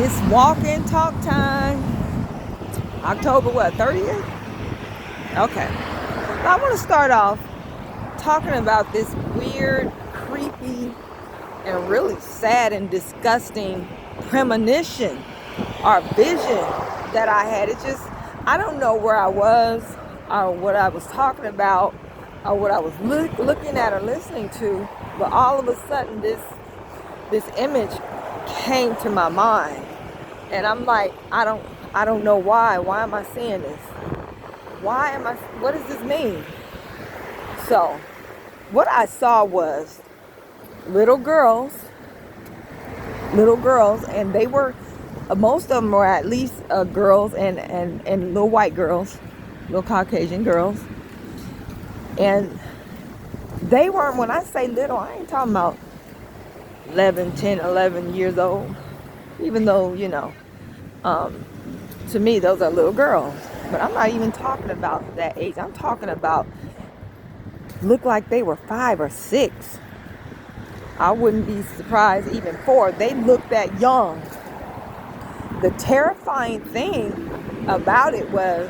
It's walk and talk time. October what, 30th? Okay. I want to start off talking about this weird, creepy, and really sad and disgusting premonition or vision that I had. It's just, I don't know where I was or what I was talking about or what I was looking at or listening to, but all of a sudden this image came to my mind, and I'm like, I don't know why. Why am I seeing this? What does this mean? So, what I saw was little girls, and they were, most of them were at least girls and little white girls, little Caucasian girls. And they weren't, when I say little, I ain't talking about 11 years old, even though, to me, those are little girls. But I'm not even talking about that age. I'm talking about, looked like they were 5 or 6. I wouldn't be surprised even 4. They looked that young. The terrifying thing about it was,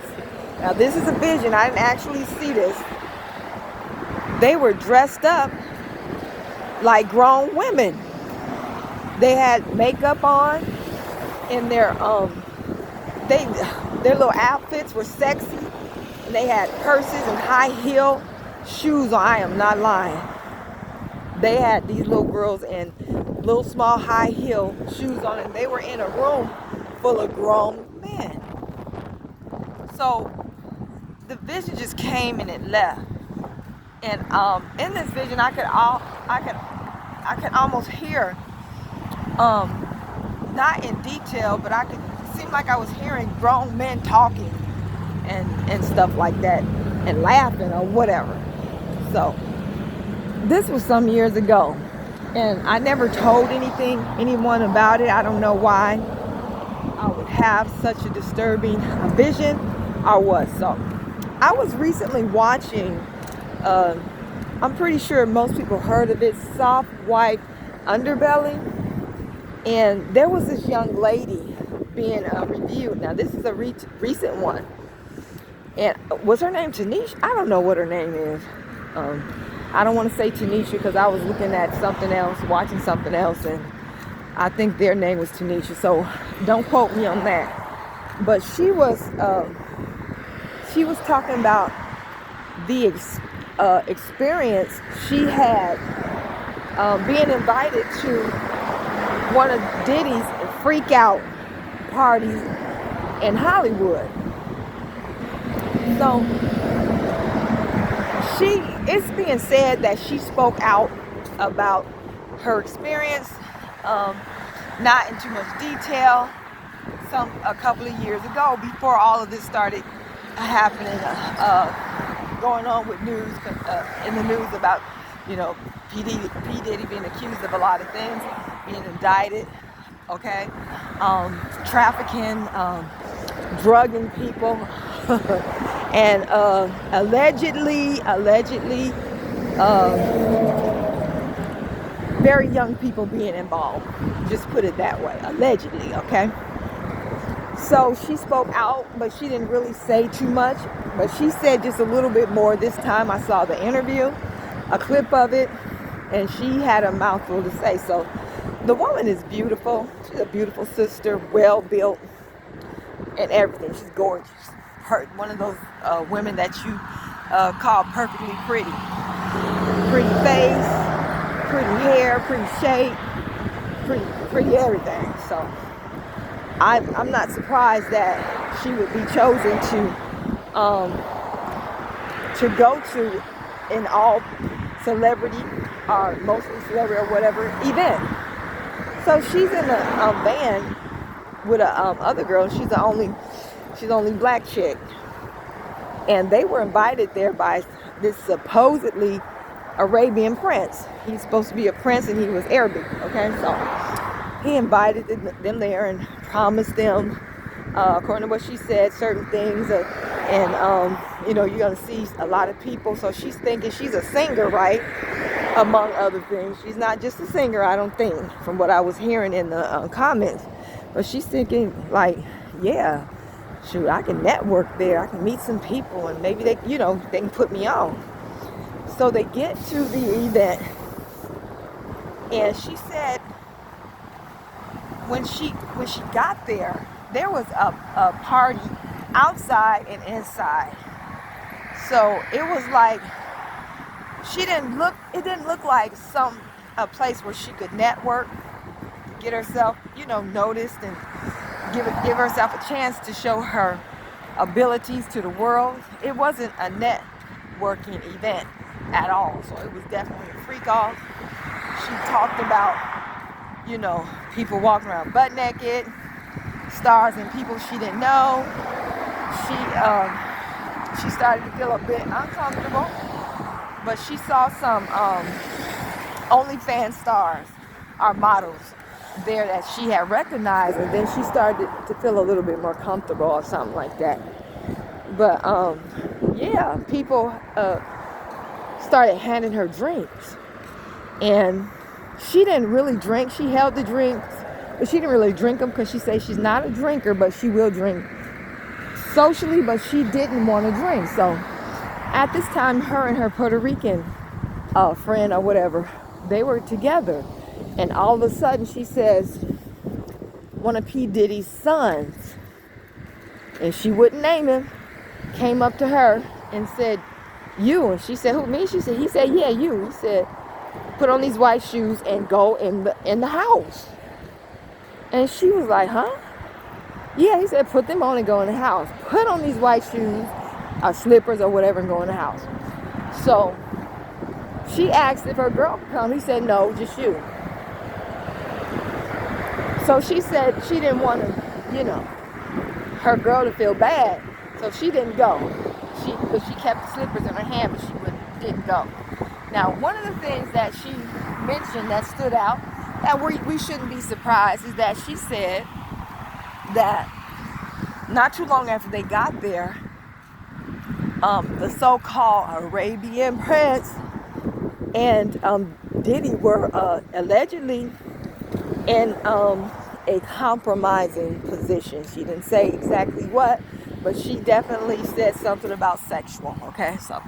now this is a vision, I didn't actually see this. They were dressed up like grown women. They had makeup on, and their little outfits were sexy, and they had purses and high heel shoes on. I am not lying. They had these little girls in little small high heel shoes on, and they were in a room full of grown men. So the vision just came and it left. And in this vision, I could almost hear, not in detail, but it seemed like I was hearing grown men talking and stuff like that, and laughing or whatever. So this was some years ago, and I never told anyone about it. I don't know why I would have such a disturbing vision or what. So I was recently watching, I'm pretty sure most people heard of it, Soft White Underbelly. And there was this young lady being reviewed. Now this is a recent one. And was her name Tanisha? I don't know what her name is. I don't want to say Tanisha because I was looking at something else, watching something else, and I think their name was Tanisha. So don't quote me on that. But she was talking about the experience she had being invited to one of Diddy's freak out parties in Hollywood. So it's being said that she spoke out about her experience, not in too much detail, a couple of years ago, before all of this started happening, going on with news, in the news about, P. Diddy being accused of a lot of things, being indicted, okay, trafficking, drugging people, and allegedly, very young people being involved. Just put it that way, allegedly, okay? So she spoke out, but she didn't really say too much. But she said just a little bit more this time. I saw the interview, a clip of it, and she had a mouthful to say. So the woman is beautiful. She's a beautiful sister, well built, and everything. She's gorgeous. One of those women that you call perfectly pretty. Pretty face, pretty hair, pretty shape, pretty everything. So I'm not surprised that she would be chosen to go to an all celebrity or mostly celebrity or whatever event. So she's in a van with a other girl. She's the only black chick, and they were invited there by this supposedly Arabian prince. He's supposed to be a prince, and he was Arabic. Okay, so he invited them there and promised them, according to what she said, certain things, and you're gonna see a lot of people. So she's thinking she's a singer, right? Among other things, she's not just a singer, I don't think, from what I was hearing in the comments. But she's thinking like, yeah, shoot, I can network there. I can meet some people and maybe they, you know, they can put me on. So they get to the event, and she said when she got there, there was a party outside and inside. So it was like it didn't look like a place where she could network, get herself, you know, noticed, and give herself a chance to show her abilities to the world. It wasn't a networking event at all. So it was definitely a freak off. She talked about, you know, people walking around butt naked, stars and people she didn't know. She started to feel a bit uncomfortable, but she saw some OnlyFans stars, our models, there that she had recognized, and then she started to feel a little bit more comfortable or something like that. But yeah, people started handing her drinks, and she didn't really drink. She held the drinks, but she didn't really drink them because she says she's not a drinker, but she will drink socially, but she didn't want to drink. So at this time, her and her Puerto Rican friend or whatever, they were together, and all of a sudden she says one of P. Diddy's sons, and she wouldn't name him, came up to her and said, "You." And she said, "Who, me?" She said, he said, "Yeah, you." He said, "Put on these white shoes and go in the house." And she was like, "Huh?" "Yeah," he said, "Put them on and go in the house. Put on these white shoes or slippers or whatever and go in the house." So she asked if her girl could come. He said, "No, just you." So she said she didn't want to, you know, her girl to feel bad. So she didn't go. But she kept the slippers in her hand, but she didn't go. Now, one of the things that she mentioned that stood out, that we shouldn't be surprised, is that she said that not too long after they got there, the so-called Arabian Prince and Diddy were allegedly in a compromising position. She didn't say exactly what, but she definitely said something about sexual. Okay, so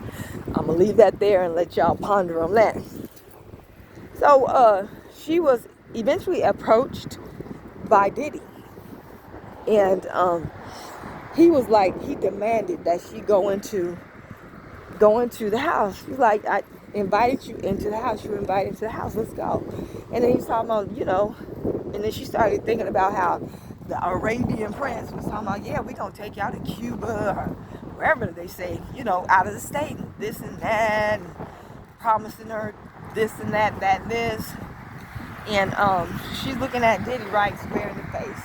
I'm gonna leave that there and let y'all ponder on that. So she was eventually approached by Diddy, and he was like, he demanded that she go into the house. He's like, "I invited you into the house. You were invited into the house. Let's go." And then he's talking about, you know, and then she started thinking about how the Arabian Prince was talking about, "Yeah, we're going to take y'all to Cuba or wherever they say, you know, out of the state, and this and that, and promising her this and that, this." And she's looking at Diddy right square in the face.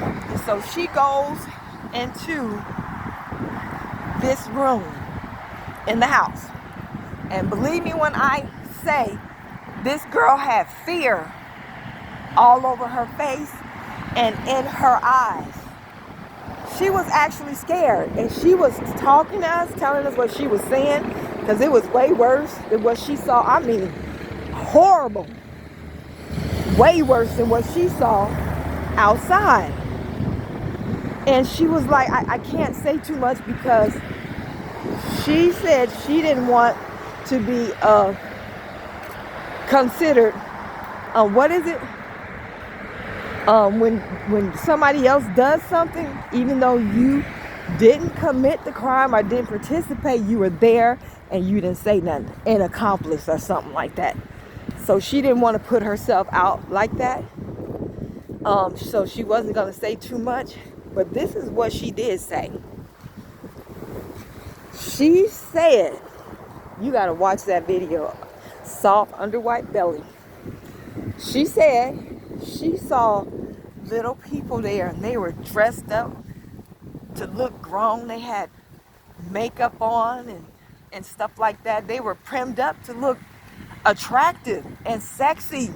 And so she goes into this room in the house. And believe me when I say, this girl had fear all over her face and in her eyes. She was actually scared, and she was talking to us, telling us what she was saying, because it was way worse than what she saw. I mean, horrible. Way worse than what she saw outside. And she was like, I can't say too much, because she said she didn't want to be considered, what is it? When somebody else does something, even though you didn't commit the crime or didn't participate, you were there and you didn't say nothing, an accomplice or something like that. So she didn't want to put herself out like that. So she wasn't going to say too much. But this is what she did say. She said, you got to watch that video, Soft Under White Belly. She said she saw little people there, and they were dressed up to look grown. They had makeup on and stuff like that. They were primed up to look attractive and sexy.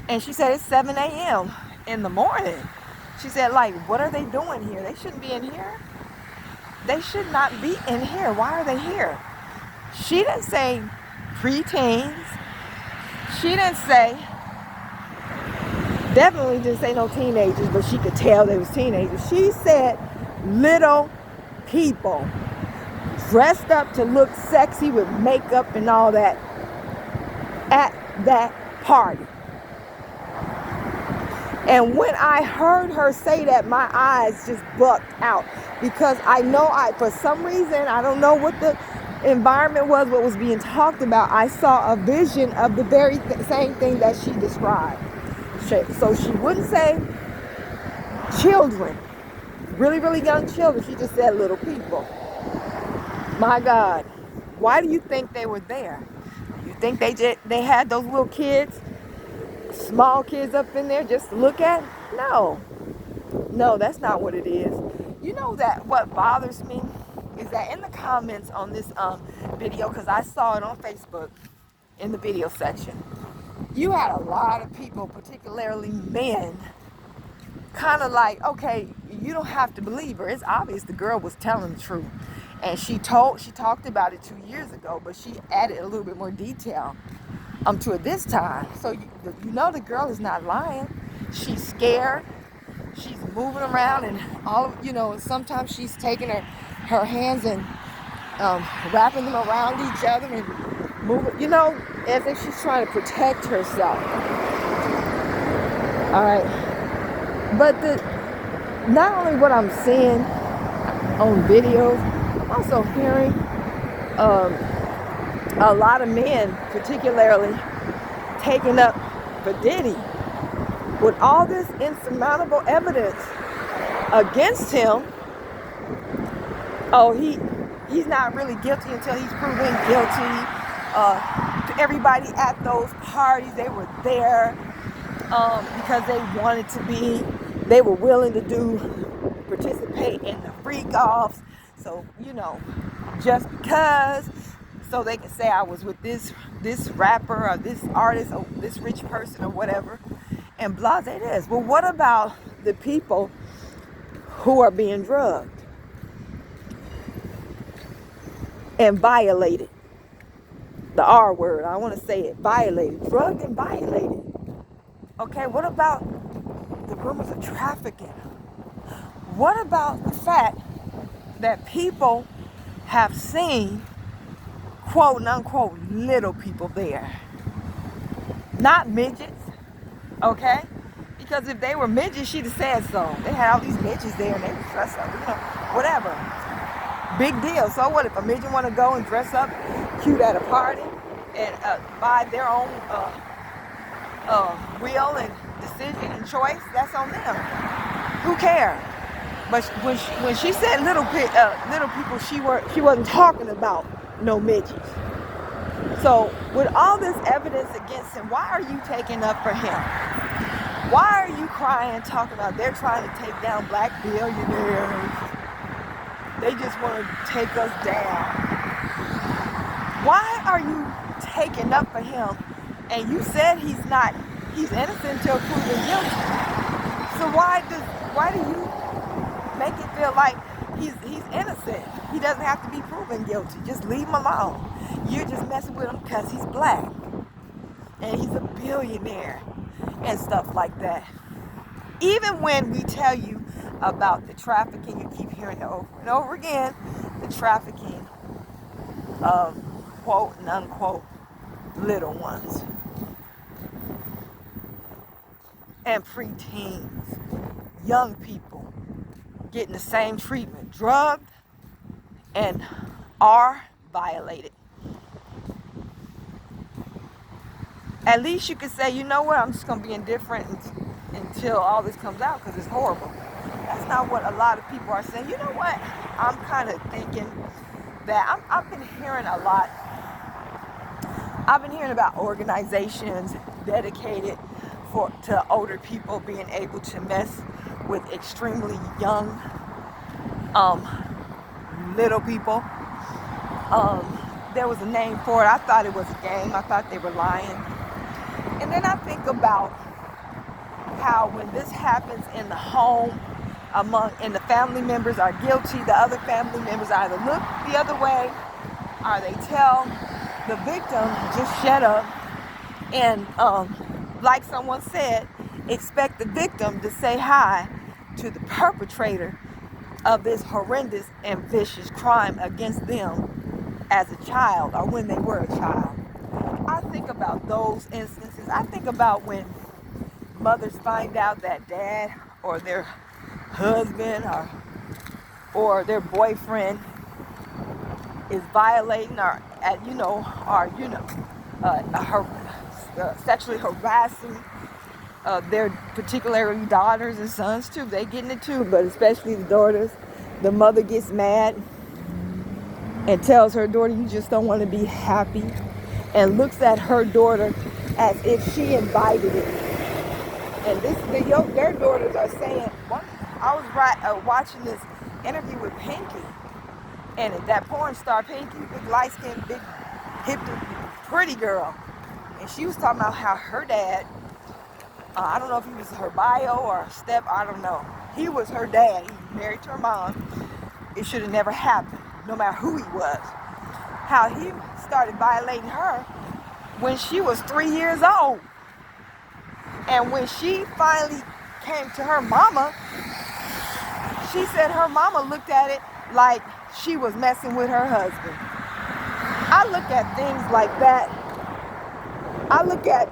And she said it's 7 a.m. in the morning. She said, like, what are they doing here? They shouldn't be in here. They should not be in here. Why are they here? She didn't say preteens. She didn't say Definitely didn't say no teenagers, but she could tell they was teenagers. She said little people dressed up to look sexy with makeup and all that at that party. And when I heard her say that, my eyes just bucked out, because I know for some reason, I don't know what the environment was, what was being talked about, I saw a vision of the very same thing that she described. So she wouldn't say children, really, really young children. She just said little people. My God, why do you think they were there? You think they had those little kids, small kids up in there just to look at? No, that's not what it is. You know that what bothers me is that in the comments on this video, because I saw it on Facebook in the video section, you had a lot of people, particularly men, kind of like, okay, you don't have to believe her. It's obvious the girl was telling the truth. And she talked about it 2 years ago, but she added a little bit more detail to it this time. So you know the girl is not lying. She's scared. She's moving around and and sometimes she's taking her hands and wrapping them around each other and moving, as if she's trying to protect herself. All right. But not only what I'm seeing on videos, I'm also hearing a lot of men, particularly, taking up for Diddy with all this insurmountable evidence against him. Oh, he's not really guilty until he's proven guilty. Everybody at those parties, they were there because they wanted to be. They were willing to participate in the freak-offs. So, just because, so they can say I was with this rapper or this artist or this rich person or whatever, and blase this. Well, what about the people who are being drugged and violated? The R word, I want to say it, violated, drugged and violated. Okay, what about the rumors of trafficking? What about the fact that people have seen, quote and unquote, little people there? Not midgets, okay? Because if they were midgets, she'd have said so. They had all these midgets there and they were dressed up, whatever. Big deal. So what if a midget want to go and dress up cute at a party and buy their own will and decision and choice? That's on them. Who cares? But when she said little people, she wasn't talking about no midgets. So with all this evidence against him, why are you taking up for him? Why are you crying, talking about they're trying to take down black billionaires? They just want to take us down. Why are you taking up for him? And you said he's innocent until proven guilty. So why do you make it feel like he's innocent? He doesn't have to be proven guilty. Just leave him alone. You're just messing with him because he's black and he's a billionaire and stuff like that. Even when we tell you about the trafficking, you keep hearing it over and over again, the trafficking of quote and unquote little ones and preteens, young people getting the same treatment, drugged and are violated. At least you could say, you know what, I'm just going to be indifferent until all this comes out because it's horrible. That's not what a lot of people are saying. You know what? I'm kind of thinking that I've been hearing a lot. I've been hearing about organizations dedicated to older people being able to mess with extremely young little people. There was a name for it. I thought it was a game. I thought they were lying. And then I think about how when this happens in the home, and the family members are guilty, the other family members either look the other way or they tell the victim, just shut up. And like someone said, expect the victim to say hi to the perpetrator of this horrendous and vicious crime against them as a child or when they were a child. I think about those instances. I think about when mothers find out that dad or their husband or their boyfriend is violating sexually harassing their particularly daughters and sons too. They getting it too, but especially the daughters. The mother gets mad and tells her daughter, "You just don't want to be happy," and looks at her daughter as if she invited it. And their daughters are saying, I was watching this interview with Pinky, and that porn star Pinky, big light-skinned, big, hip, pretty girl, and she was talking about how her dad, I don't know if he was her bio or step, I don't know. He was her dad. He married to her mom. It should have never happened, no matter who he was. How he started violating her when she was 3 years old. And when she finally came to her mama, she said her mama looked at it like she was messing with her husband. I look at things like that. I look at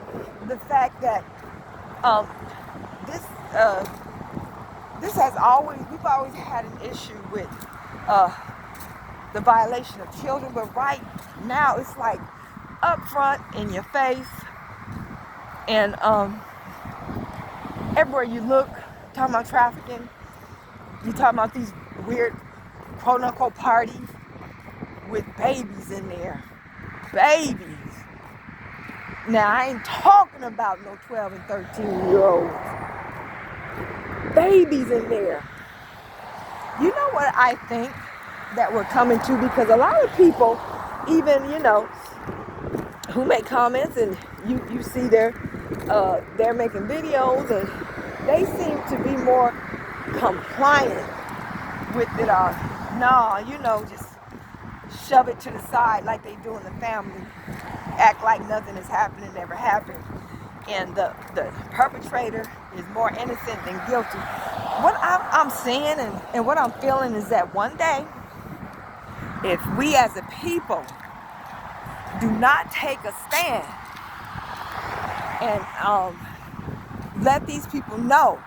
the fact that we've always had an issue with the violation of children, but right now it's like up front in your face, and everywhere you look, talking about trafficking, you talking about these weird quote-unquote parties with babies in there. Babies. Now, I ain't talking about no 12 and 13-year-olds. Babies in there. You know what I think that we're coming to? Because a lot of people, even, who make comments, and you see they're making videos, and they seem to be more compliant with it. Just shove it to the side like they do in the family. Act like nothing is happening, never happened. And the perpetrator is more innocent than guilty. What I'm saying and what I'm feeling is that one day, if we as a people do not take a stand and let these people know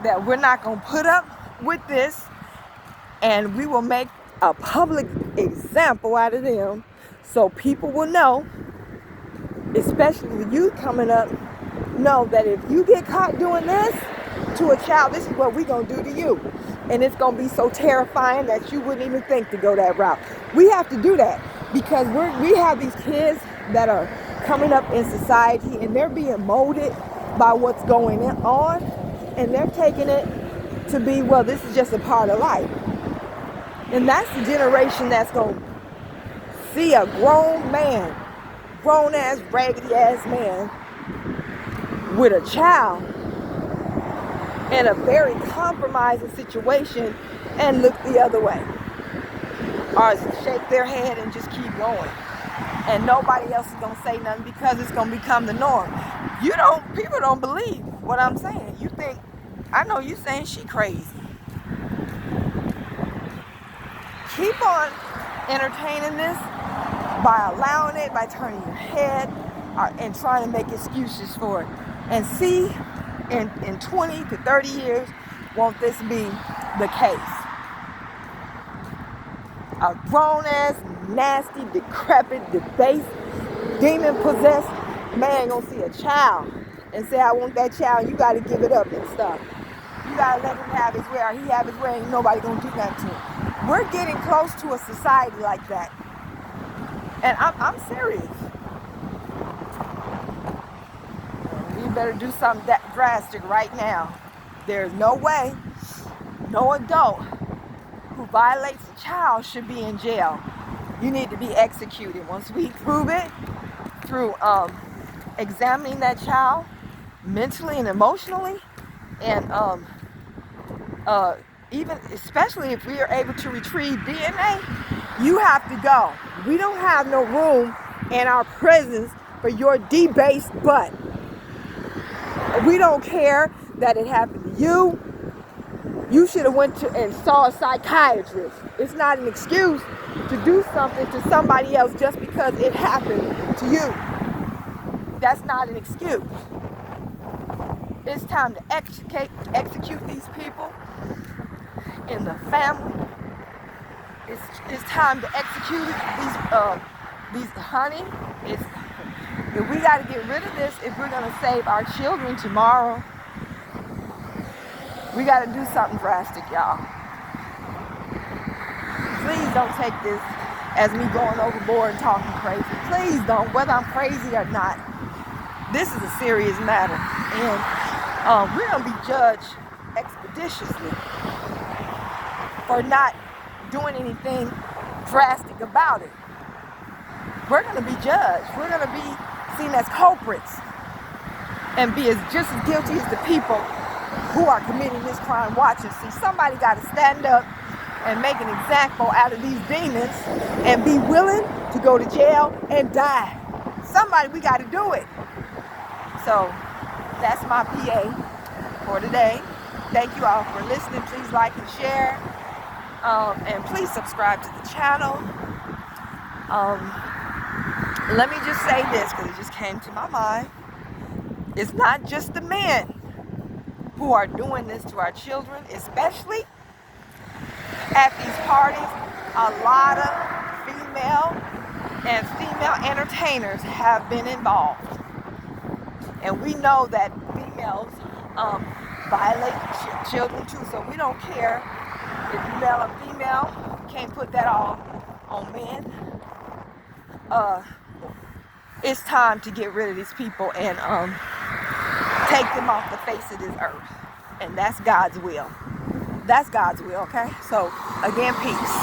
that we're not going to put up with this, and we will make a public example out of them, so people will know, especially the youth coming up, know that if you get caught doing this to a child, this is what we're going to do to you. And it's going to be so terrifying that you wouldn't even think to go that route. We have to do that because we have these kids that are coming up in society, and they're being molded by what's going on, and they're taking it to be, well, this is just a part of life. And that's the generation that's going to see a grown-ass, raggedy-ass man with a child in a very compromising situation and look the other way. Or shake their head and just keep going. And nobody else is going to say nothing because it's going to become the norm. People don't believe what I'm saying. You think, I know you saying she crazy. Keep on entertaining this by allowing it, by turning your head and trying to make excuses for it. And see, in 20 to 30 years, won't this be the case? A grown-ass, nasty, decrepit, debased, demon-possessed man gonna see a child and say, I want that child, you gotta give it up and stuff. You gotta let him have his way, or he have his way, ain't nobody gonna do that to him. We're getting close to a society like that. And I'm serious. You better do something that drastic right now. There's no way no adult who violates a child should be in jail. You need to be executed. Once we prove it through examining that child mentally and emotionally, and even especially if we are able to retrieve DNA, you have to go. We don't have no room in our prisons for your debased butt. We don't care that it happened to you. You should have went to and saw a psychiatrist. It's not an excuse to do something to somebody else just because it happened to you. That's not an excuse. It's time to execute these people in the family. It's time to execute these honey. We got to get rid of this if we're gonna save our children tomorrow. We got to do something drastic, y'all. Please don't take this as me going overboard and talking crazy. Please don't, whether I'm crazy or not. This is a serious matter, and we're gonna be judged expeditiously for not doing anything drastic about it. We're gonna be judged. We're gonna be seen as culprits and be just as guilty as the people who are committing this crime. Watch and see. Somebody got to stand up and make an example out of these demons and be willing to go to jail and die. Somebody, we got to do it. So that's my PA for today. Thank you all for listening. Please like and share. And please subscribe to the channel. Let me just say this because it just came to my mind. It's not just the men who are doing this to our children, especially at these parties. A lot of female entertainers have been involved. And we know that females violate children too, so we don't care if male or female. Can't put that all on men. It's time to get rid of these people and take them off the face of this earth. And that's God's will. That's God's will, okay? So, again, peace.